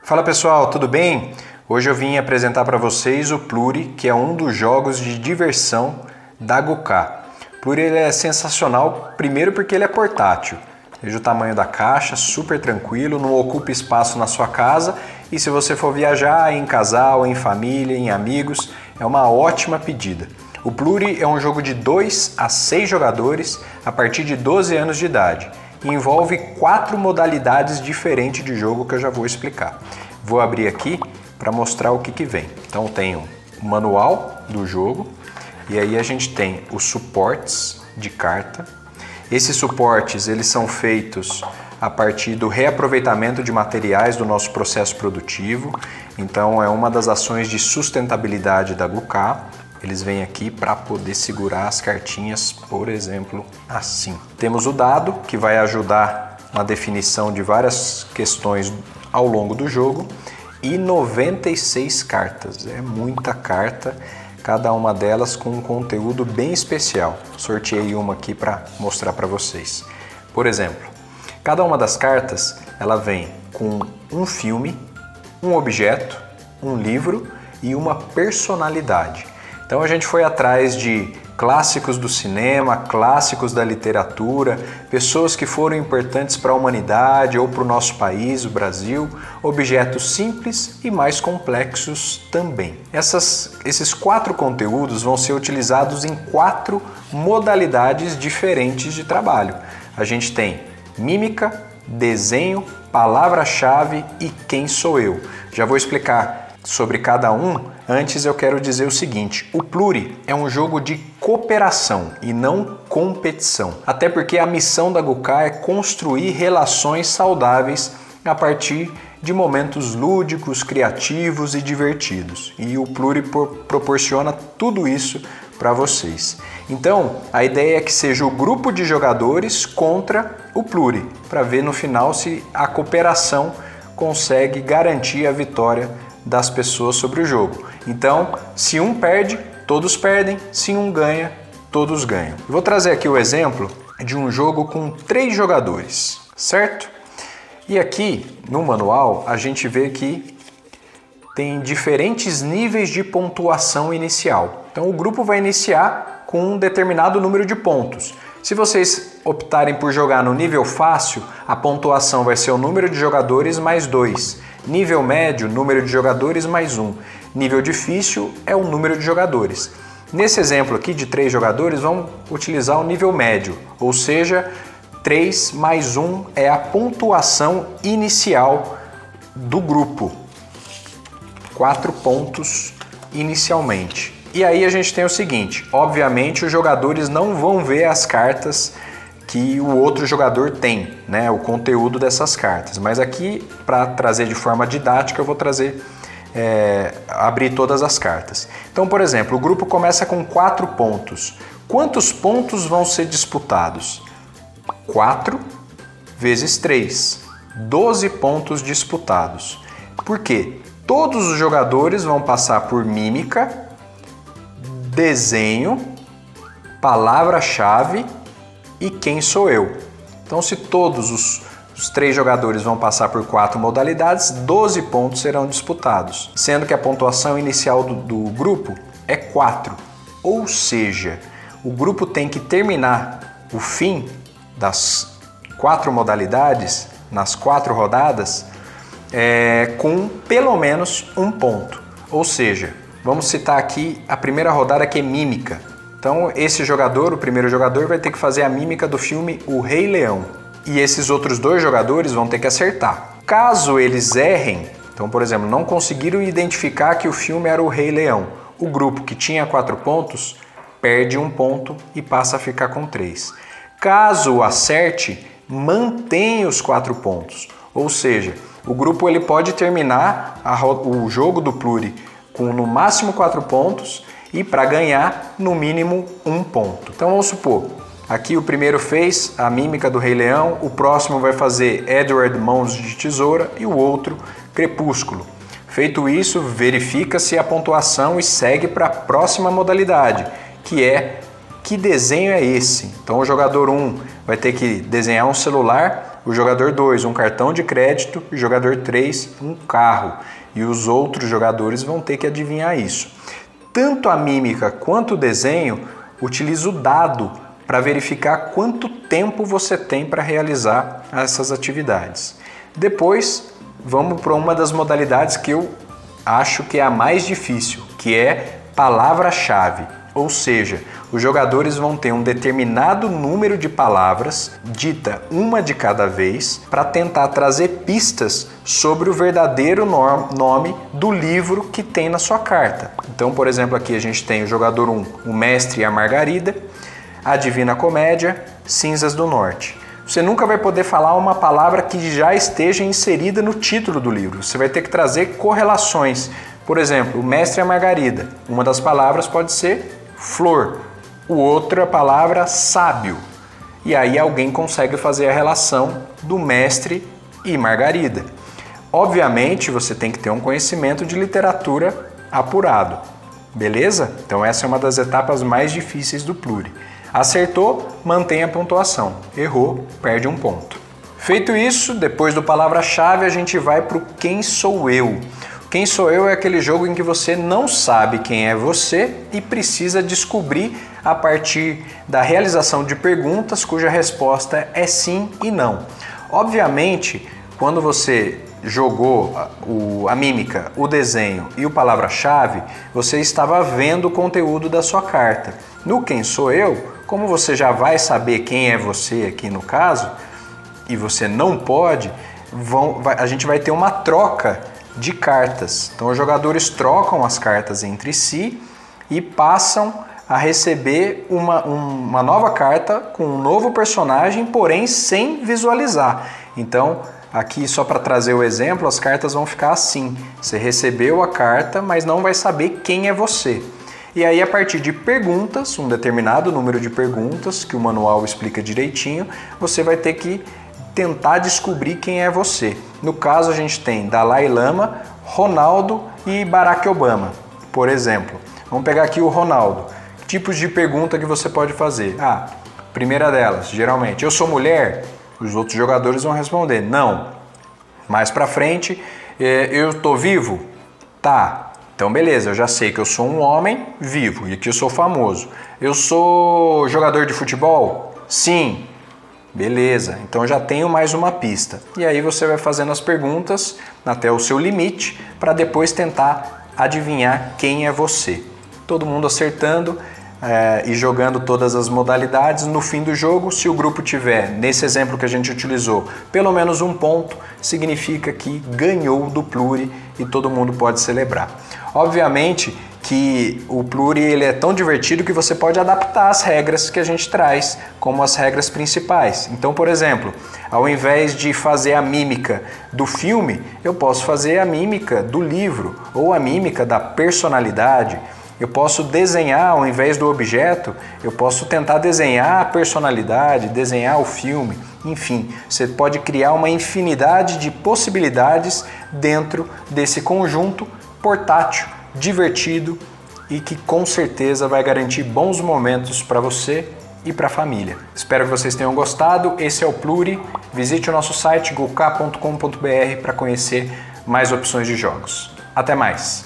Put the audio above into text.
Fala pessoal, tudo bem? Hoje eu vim apresentar para vocês o Pluri, que é um dos jogos de diversão da Guká. O Pluri ele é sensacional, primeiro porque ele é portátil. Veja o tamanho da caixa, super tranquilo, não ocupa espaço na sua casa e se você for viajar em casal, em família, em amigos, é uma ótima pedida. O Pluri é um jogo de 2 a 6 jogadores a partir de 12 anos de idade. E envolve 4 modalidades diferentes de jogo que eu já vou explicar. Vou abrir aqui para mostrar o que vem. Então tem o manual do jogo e aí a gente tem os suportes de carta. Esses suportes eles são feitos a partir do reaproveitamento de materiais do nosso processo produtivo. Então é uma das ações de sustentabilidade da Guká. Eles vêm aqui para poder segurar as cartinhas, por exemplo, assim. Temos o dado, que vai ajudar na definição de várias questões ao longo do jogo. E 96 cartas, é muita carta, cada uma delas com um conteúdo bem especial. Sorteei uma aqui para mostrar para vocês. Por exemplo, cada uma das cartas ela vem com um filme, um objeto, um livro e uma personalidade. Então a gente foi atrás de clássicos do cinema, clássicos da literatura, pessoas que foram importantes para a humanidade ou para o nosso país, o Brasil, objetos simples e mais complexos também. Esses 4 conteúdos vão ser utilizados em 4 modalidades diferentes de trabalho. A gente tem mímica, desenho, palavra-chave e quem sou eu. Já vou explicar sobre cada um. Antes eu quero dizer o seguinte, o Pluri é um jogo de cooperação e não competição. Até porque a missão da Guká é construir relações saudáveis a partir de momentos lúdicos, criativos e divertidos. E o Pluri proporciona tudo isso para vocês. Então, a ideia é que seja o grupo de jogadores contra o Pluri, para ver no final se a cooperação consegue garantir a vitória das pessoas sobre o jogo. Então, se um perde, todos perdem, se um ganha, todos ganham. Vou trazer aqui o exemplo de um jogo com 3 jogadores, certo? E aqui no manual a gente vê que tem diferentes níveis de pontuação inicial. Então o grupo vai iniciar com um determinado número de pontos. Se vocês optarem por jogar no nível fácil, a pontuação vai ser o número de jogadores mais 2. Nível médio, número de jogadores mais 1. Nível difícil é o número de jogadores. Nesse exemplo aqui de 3 jogadores, vamos utilizar o nível médio, ou seja, 3 mais 1 é a pontuação inicial do grupo. 4 pontos inicialmente. E aí a gente tem o seguinte, obviamente os jogadores não vão ver as cartas que o outro jogador tem, né, o conteúdo dessas cartas. Mas aqui, para trazer de forma didática, eu vou abrir todas as cartas. Então, por exemplo, o grupo começa com 4 pontos. Quantos pontos vão ser disputados? 4 vezes 3, 12 pontos disputados. Por quê? Todos os jogadores vão passar por mímica, desenho, palavra-chave e quem sou eu. Então, se todos os 3 jogadores vão passar por 4 modalidades, 12 pontos serão disputados, sendo que a pontuação inicial do grupo é 4. Ou seja, o grupo tem que terminar o fim das 4 modalidades, nas 4 rodadas, com pelo menos 1 ponto. Ou seja, vamos citar aqui a primeira rodada que é mímica. Então esse jogador, o primeiro jogador, vai ter que fazer a mímica do filme O Rei Leão. E esses outros 2 jogadores vão ter que acertar. Caso eles errem, então por exemplo, não conseguiram identificar que o filme era O Rei Leão, o grupo que tinha 4 pontos perde 1 ponto e passa a ficar com 3. Caso acerte, mantém os 4 pontos. Ou seja, o grupo ele pode terminar o jogo do Pluri com no máximo 4 pontos e para ganhar no mínimo 1 ponto. Então vamos supor, aqui o primeiro fez a mímica do Rei Leão, o próximo vai fazer Edward Mãos de Tesoura e o outro Crepúsculo. Feito isso, verifica-se a pontuação e segue para a próxima modalidade, que é que desenho é esse. Então o jogador 1 vai ter que desenhar um celular, o jogador 2 um cartão de crédito e o jogador 3 um carro. E os outros jogadores vão ter que adivinhar isso. Tanto a mímica quanto o desenho utiliza o dado para verificar quanto tempo você tem para realizar essas atividades. Depois, vamos para uma das modalidades que eu acho que é a mais difícil, que é palavra-chave. Ou seja, os jogadores vão ter um determinado número de palavras, dita uma de cada vez, para tentar trazer pistas sobre o verdadeiro nome do livro que tem na sua carta. Então, por exemplo, aqui a gente tem o jogador 1, o Mestre e a Margarida, a Divina Comédia, Cinzas do Norte. Você nunca vai poder falar uma palavra que já esteja inserida no título do livro. Você vai ter que trazer correlações. Por exemplo, o Mestre e a Margarida. Uma das palavras pode ser flor, outra palavra sábio. E aí alguém consegue fazer a relação do Mestre e Margarida. Obviamente, você tem que ter um conhecimento de literatura apurado. Beleza? Então essa é uma das etapas mais difíceis do Pluri. Acertou, mantém a pontuação. Errou, perde um ponto. Feito isso, depois do palavra-chave, a gente vai para o Quem Sou Eu. Quem Sou Eu é aquele jogo em que você não sabe quem é você e precisa descobrir a partir da realização de perguntas cuja resposta é sim e não. Obviamente, quando você jogou a mímica, o desenho e o palavra-chave, você estava vendo o conteúdo da sua carta. No Quem Sou Eu, como você já vai saber quem é você aqui no caso, e você não pode, a gente vai ter uma troca de cartas. Então os jogadores trocam as cartas entre si e passam a receber uma nova carta com um novo personagem, porém sem visualizar. Então, aqui só para trazer o exemplo, as cartas vão ficar assim. Você recebeu a carta, mas não vai saber quem é você. E aí, a partir de perguntas, um determinado número de perguntas, que o manual explica direitinho, você vai ter que tentar descobrir quem é você. No caso, a gente tem Dalai Lama, Ronaldo e Barack Obama, por exemplo. Vamos pegar aqui o Ronaldo. Tipos de pergunta que você pode fazer. Primeira delas, geralmente, eu sou mulher? Os outros jogadores vão responder, não. Mais pra frente, eu tô vivo? Tá. Então beleza, eu já sei que eu sou um homem vivo e que eu sou famoso. Eu sou jogador de futebol? Sim. Beleza, então já tenho mais uma pista. E aí você vai fazendo as perguntas até o seu limite para depois tentar adivinhar quem é você. Todo mundo acertando e jogando todas as modalidades. No fim do jogo, se o grupo tiver, nesse exemplo que a gente utilizou, pelo menos um ponto, significa que ganhou do Pluri e todo mundo pode celebrar. Obviamente que o Pluri ele é tão divertido que você pode adaptar as regras que a gente traz, como as regras principais. Então, por exemplo, ao invés de fazer a mímica do filme, eu posso fazer a mímica do livro ou a mímica da personalidade. Eu posso desenhar, ao invés do objeto, eu posso tentar desenhar a personalidade, desenhar o filme, enfim, você pode criar uma infinidade de possibilidades dentro desse conjunto portátil, divertido e que com certeza vai garantir bons momentos para você e para a família. Espero que vocês tenham gostado. Esse é o Pluri. Visite o nosso site gok.com.br para conhecer mais opções de jogos. Até mais!